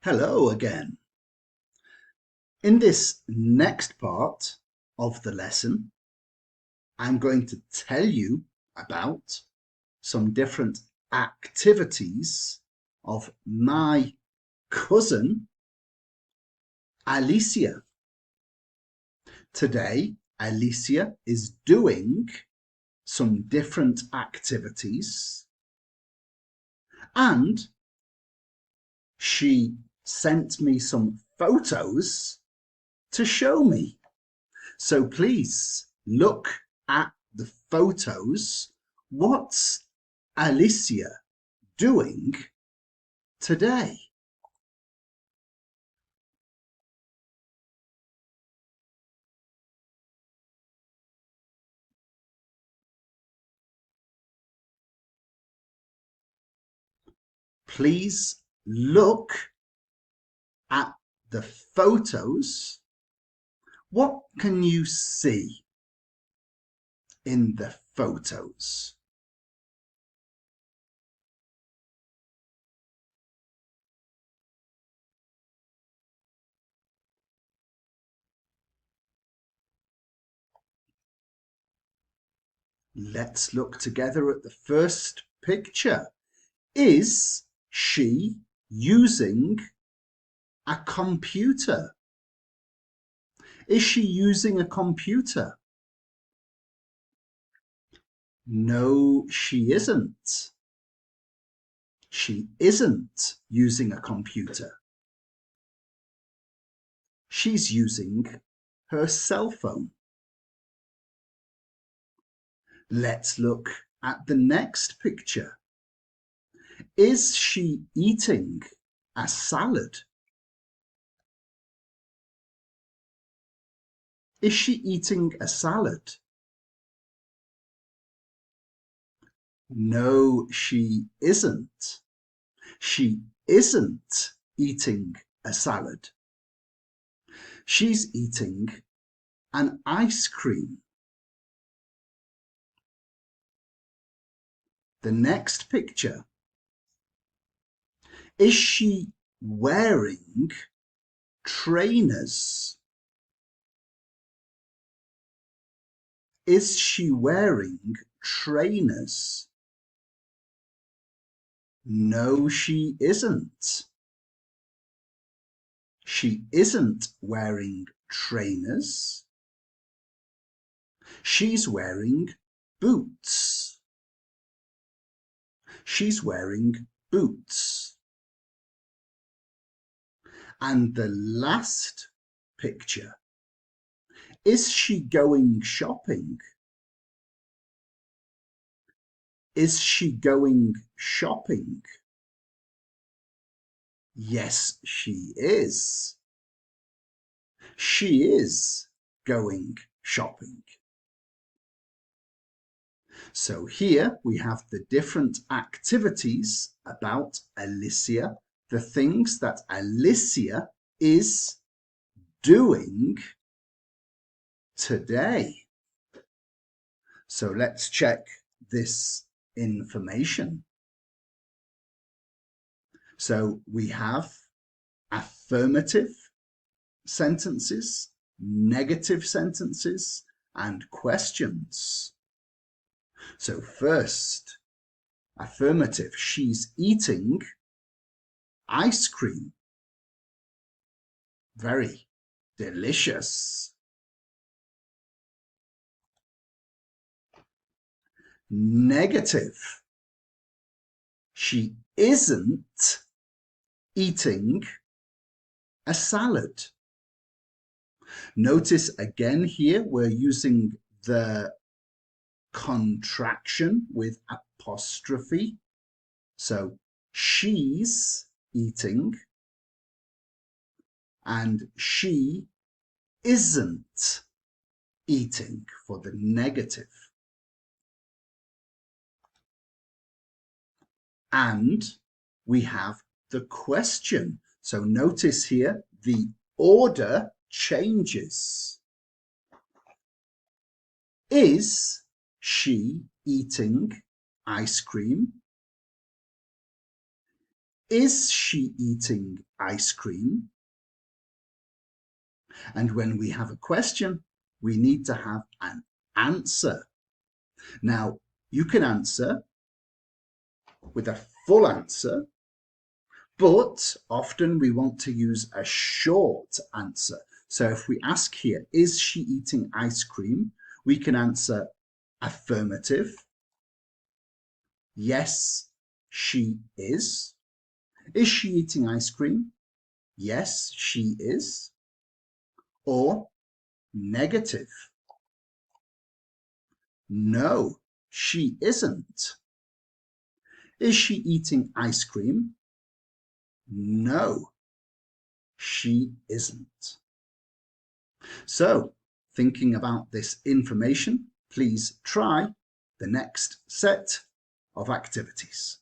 Hello again. In this next part of the lesson, I'm going to tell you about some different activities of my cousin Alicia. Today, Alicia is doing some different activities and she sent me some photos to show me. So please look at the photos. What's Alicia doing today? Please look at the photos. What can you see in the photos? Let's look together at the first picture. Is she using a computer? Is she using a computer? No, she isn't. She isn't using a computer. She's using her cell phone. Let's look at the next picture. Is she eating a salad? Is she eating a salad? No, she isn't. She isn't eating a salad. She's eating an ice cream. The next picture. Is she wearing trainers? Is she wearing trainers? No, she isn't. She isn't wearing trainers. She's wearing boots. She's wearing boots. And the last picture. Is she going shopping? Is she going shopping? Yes, she is. She is going shopping. So here we have the different activities about Alicia, the things that Alicia is doing today. So let's check this information. So we have affirmative sentences, negative sentences, and questions. So first, affirmative, she's eating ice cream. Very delicious. Negative, she isn't eating a salad. Notice again here we're using the contraction with apostrophe. So she's eating and she isn't eating for the negative. And we have the question. So notice here the order changes. Is she eating ice cream? Is she eating ice cream? And when we have a question, we need to have an answer. Now, you can answer with a full answer, but often we want to use a short answer. So if we ask here, is she eating ice cream? We can answer affirmative. Yes, she is. Is she eating ice cream? Yes, she is. Or negative. No, she isn't. Is she eating ice cream? No, she isn't. So, thinking about this information, please try the next set of activities.